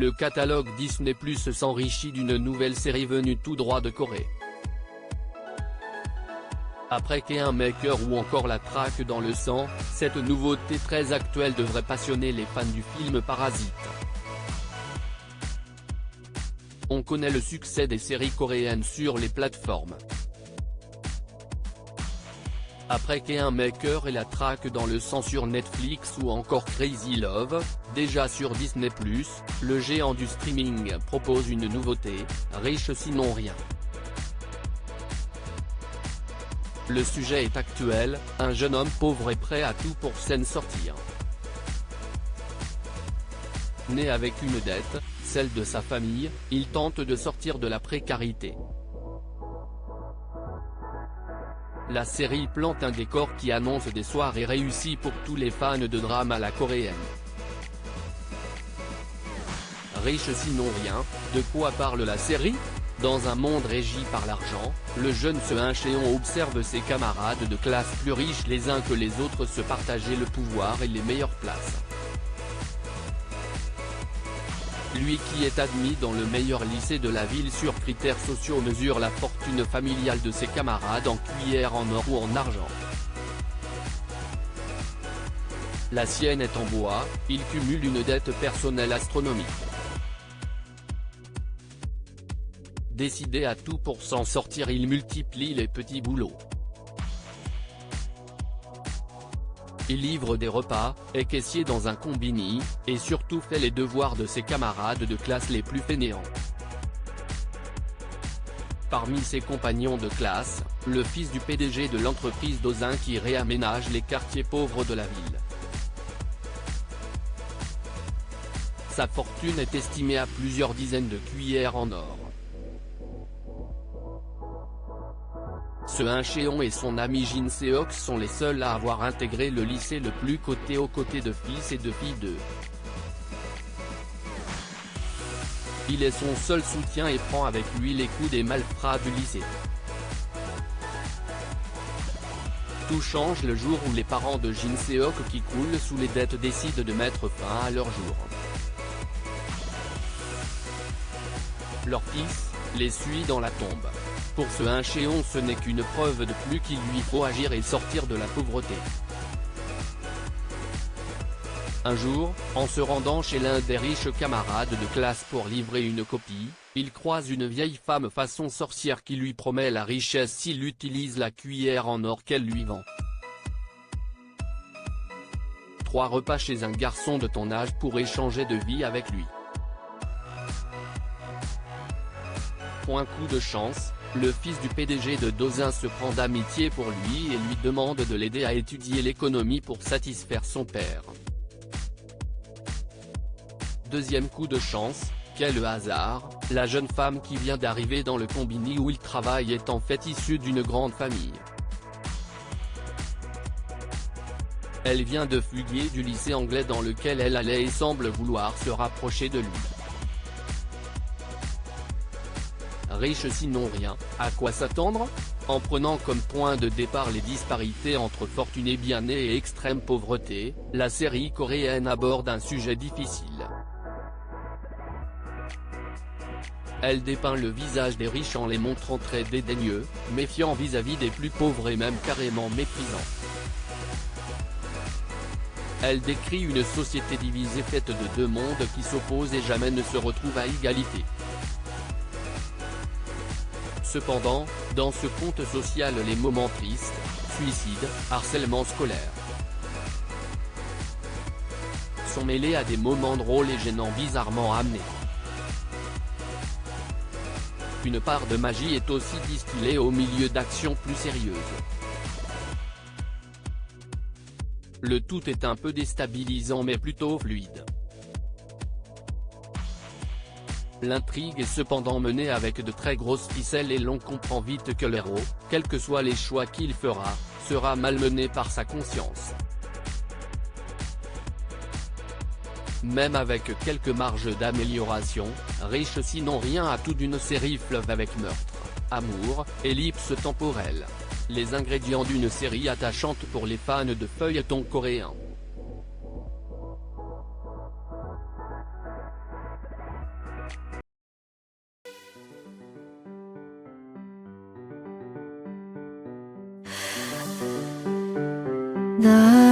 le catalogue Disney+ s'enrichit d'une nouvelle série venue tout droit de Corée. Après Kingmaker ou encore La traque dans le sang, cette nouveauté très actuelle devrait passionner les fans du film Parasite. On connaît le succès des séries coréennes sur les plateformes. Après Kingmaker et La traque dans le sang sur Netflix ou encore Crazy Love, déjà sur Disney+, le géant du streaming propose une nouveauté, Riche sinon rien. Le sujet est actuel, un jeune homme pauvre est prêt à tout pour s'en sortir. Né avec une dette, celle de sa famille, il tente de sortir de la précarité. La série plante un décor qui annonce des soirées réussies pour tous les fans de drame à la coréenne. Riche sinon rien, de quoi parle la série ? Dans un monde régi par l'argent, le jeune Seung-cheon observe ses camarades de classe plus riches les uns que les autres se partager le pouvoir et les meilleures places. Lui qui est admis dans le meilleur lycée de la ville sur critères sociaux mesure la fortune familiale de ses camarades en cuillère en or ou en argent. La sienne est en bois, il cumule une dette personnelle astronomique. Décidé à tout pour s'en sortir, il multiplie les petits boulots. Il livre des repas, est caissier dans un combini, et surtout fait les devoirs de ses camarades de classe les plus fainéants. Parmi ses compagnons de classe, le fils du PDG de l'entreprise Dozin qui réaménage les quartiers pauvres de la ville. Sa fortune est estimée à plusieurs dizaines de cuillères en or. Seung-cheon et son ami Jin Seok sont les seuls à avoir intégré le lycée le plus coté aux côtés de fils et de filles d'eux. Il est son seul soutien et prend avec lui les coups des malfrats du lycée. Tout change le jour où les parents de Jin Seok qui coulent sous les dettes décident de mettre fin à leur jour. Leur fils les suit dans la tombe. Pour Seung-cheon ce n'est qu'une preuve de plus qu'il lui faut agir et sortir de la pauvreté. Un jour, en se rendant chez l'un des riches camarades de classe pour livrer une copie, il croise une vieille femme façon sorcière qui lui promet la richesse s'il utilise la cuillère en or qu'elle lui vend. 3 repas chez un garçon de ton âge pour échanger de vie avec lui. Point coup de chance, le fils du PDG de Dozin se prend d'amitié pour lui et lui demande de l'aider à étudier l'économie pour satisfaire son père. Deuxième coup de chance, quel hasard, la jeune femme qui vient d'arriver dans le combini où il travaille est en fait issue d'une grande famille. Elle vient de fuguer du lycée anglais dans lequel elle allait et semble vouloir se rapprocher de lui. Riche sinon rien, à quoi s'attendre ? En prenant comme point de départ les disparités entre fortunés bien nés et extrême pauvreté, la série coréenne aborde un sujet difficile. Elle dépeint le visage des riches en les montrant très dédaigneux, méfiants vis-à-vis des plus pauvres et même carrément méprisants. Elle décrit une société divisée faite de 2 mondes qui s'opposent et jamais ne se retrouvent à égalité. Cependant, dans ce conte social les moments tristes, suicide, harcèlement scolaire, sont mêlés à des moments drôles et gênants bizarrement amenés. Une part de magie est aussi distillée au milieu d'actions plus sérieuses. Le tout est un peu déstabilisant mais plutôt fluide. L'intrigue est cependant menée avec de très grosses ficelles et l'on comprend vite que le héros, quels que soient les choix qu'il fera, sera malmené par sa conscience. Même avec quelques marges d'amélioration, Riche sinon rien a tout d'une série fleuve avec meurtre, amour, ellipse temporelle. Les ingrédients d'une série attachante pour les fans de feuilletons coréens. The